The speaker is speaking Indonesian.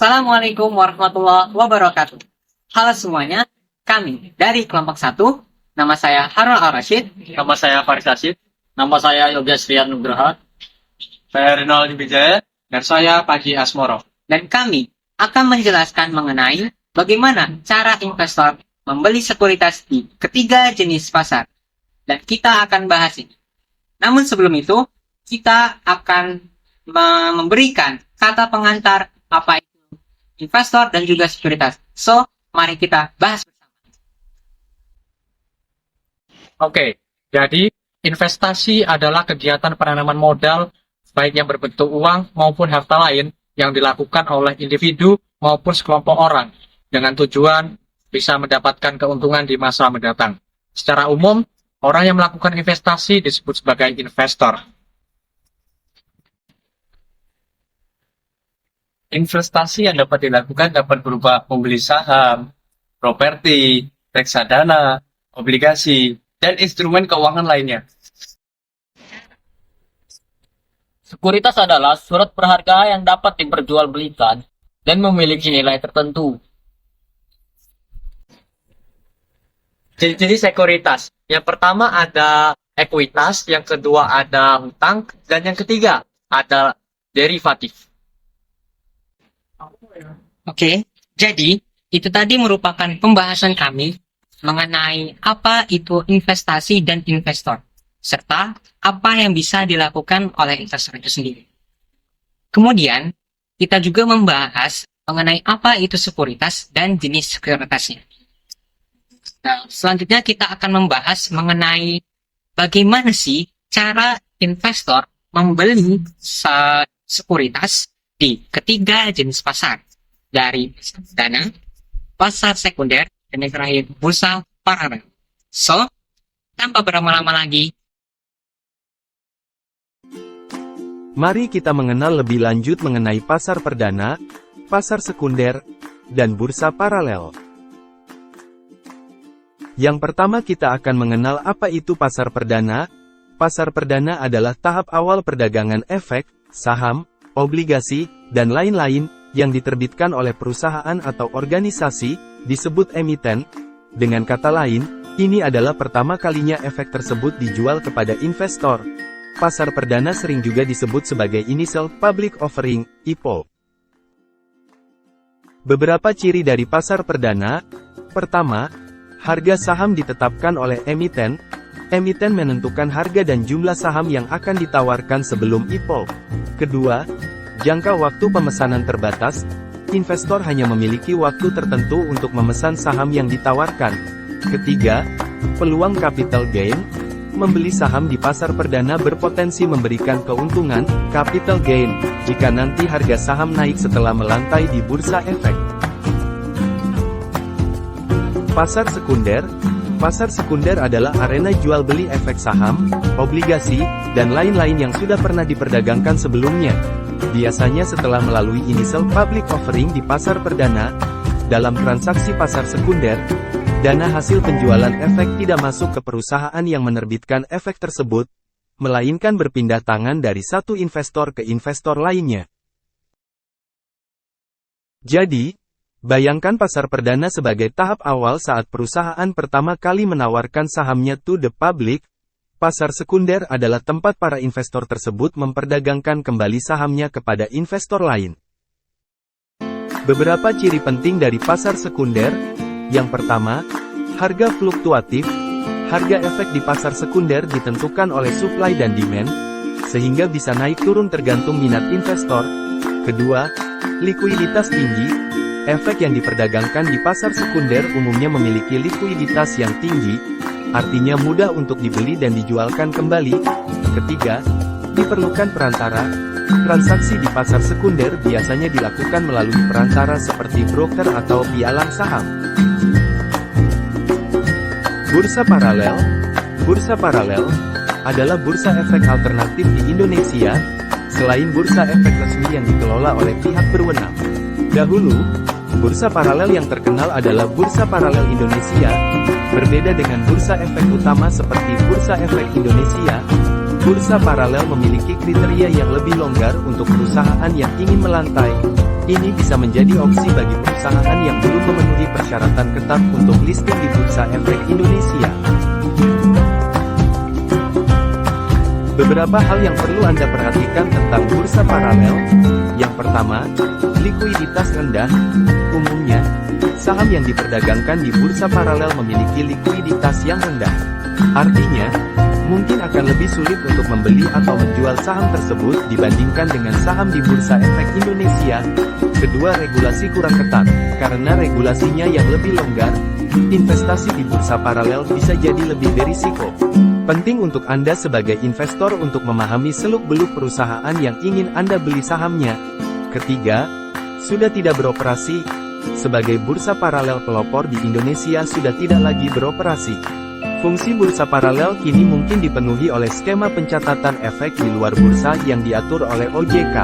Assalamualaikum warahmatullahi wabarakatuh. Halo semuanya, kami dari kelompok 1, nama saya Harun Al-Rashid. Nama saya Faris Rashid. Nama saya Yoga Srian Nugraha. Saya Rinaldi Wijaya. Dan saya Pagi Asmoro. Dan kami akan menjelaskan mengenai bagaimana cara investor membeli sekuritas di ketiga jenis pasar. Dan kita akan bahas ini. Namun sebelum itu, kita akan memberikan kata pengantar apa itu investor dan juga sekuritas. So, mari kita bahas bersama. Oke, jadi investasi adalah kegiatan penanaman modal baik yang berbentuk uang maupun harta lain yang dilakukan oleh individu maupun sekelompok orang dengan tujuan bisa mendapatkan keuntungan di masa mendatang. Secara umum, orang yang melakukan investasi disebut sebagai investor. Investasi yang dapat dilakukan dapat berupa membeli saham, properti, reksadana, obligasi, dan instrumen keuangan lainnya. Sekuritas adalah surat berharga yang dapat diperjualbelikan dan memiliki nilai tertentu. Jenis sekuritas. Yang pertama ada ekuitas, yang kedua ada hutang, dan yang ketiga ada derivatif. Oke, jadi itu tadi merupakan pembahasan kami mengenai apa itu investasi dan investor, serta apa yang bisa dilakukan oleh investor itu sendiri. Kemudian, kita juga membahas mengenai apa itu sekuritas dan jenis sekuritasnya. Nah, selanjutnya kita akan membahas mengenai bagaimana sih cara investor membeli sekuritas di ketiga jenis pasar, dari pasar dana, pasar sekunder, dan yang terakhir bursa paralel. So, tanpa berlama-lama lagi, mari kita mengenal lebih lanjut mengenai pasar perdana, pasar sekunder, dan bursa paralel. Yang pertama kita akan mengenal apa itu pasar perdana. Pasar perdana adalah tahap awal perdagangan efek, saham, obligasi, dan lain-lain, yang diterbitkan oleh perusahaan atau organisasi, disebut emiten. Dengan kata lain, ini adalah pertama kalinya efek tersebut dijual kepada investor. Pasar perdana sering juga disebut sebagai Initial Public Offering, IPO. Beberapa ciri dari pasar perdana. Pertama, harga saham ditetapkan oleh emiten. Emiten menentukan harga dan jumlah saham yang akan ditawarkan sebelum IPO. Kedua, jangka waktu pemesanan terbatas. Investor hanya memiliki waktu tertentu untuk memesan saham yang ditawarkan. Ketiga, peluang capital gain. Membeli saham di pasar perdana berpotensi memberikan keuntungan, capital gain, jika nanti harga saham naik setelah melantai di bursa efek. Pasar sekunder. Pasar sekunder adalah arena jual beli efek saham, obligasi, dan lain-lain yang sudah pernah diperdagangkan sebelumnya. Biasanya setelah melalui initial public offering di pasar perdana. Dalam transaksi pasar sekunder, dana hasil penjualan efek tidak masuk ke perusahaan yang menerbitkan efek tersebut, melainkan berpindah tangan dari satu investor ke investor lainnya. Jadi, bayangkan pasar perdana sebagai tahap awal saat perusahaan pertama kali menawarkan sahamnya to the public. Pasar sekunder adalah tempat para investor tersebut memperdagangkan kembali sahamnya kepada investor lain. Beberapa ciri penting dari pasar sekunder. Yang pertama, harga fluktuatif. Harga efek di pasar sekunder ditentukan oleh supply dan demand, sehingga bisa naik turun tergantung minat investor. Kedua, likuiditas tinggi. Efek yang diperdagangkan di pasar sekunder umumnya memiliki likuiditas yang tinggi, artinya mudah untuk dibeli dan dijualkan kembali. Ketiga, diperlukan perantara. Transaksi di pasar sekunder biasanya dilakukan melalui perantara seperti broker atau pialang saham. Bursa paralel. Bursa paralel adalah bursa efek alternatif di Indonesia, selain bursa efek resmi yang dikelola oleh pihak berwenang. Dahulu, bursa paralel yang terkenal adalah Bursa Paralel Indonesia. Berbeda dengan bursa efek utama seperti Bursa Efek Indonesia, Bursa paralel memiliki kriteria yang lebih longgar untuk perusahaan yang ingin melantai. Ini bisa menjadi opsi bagi perusahaan yang belum memenuhi persyaratan ketat untuk listing di Bursa Efek Indonesia. Beberapa hal yang perlu Anda perhatikan tentang bursa paralel. Yang pertama, likuiditas rendah. Umumnya, saham yang diperdagangkan di bursa paralel memiliki likuiditas yang rendah. Artinya, mungkin akan lebih sulit untuk membeli atau menjual saham tersebut dibandingkan dengan saham di Bursa Efek Indonesia. Kedua, regulasi kurang ketat. Karena regulasinya yang lebih longgar, investasi di bursa paralel bisa jadi lebih berisiko. Penting untuk Anda sebagai investor untuk memahami seluk-beluk perusahaan yang ingin Anda beli sahamnya. Ketiga, sudah tidak beroperasi. Sebagai bursa paralel pelopor di Indonesia sudah tidak lagi beroperasi. Fungsi bursa paralel kini mungkin dipenuhi oleh skema pencatatan efek di luar bursa yang diatur oleh OJK.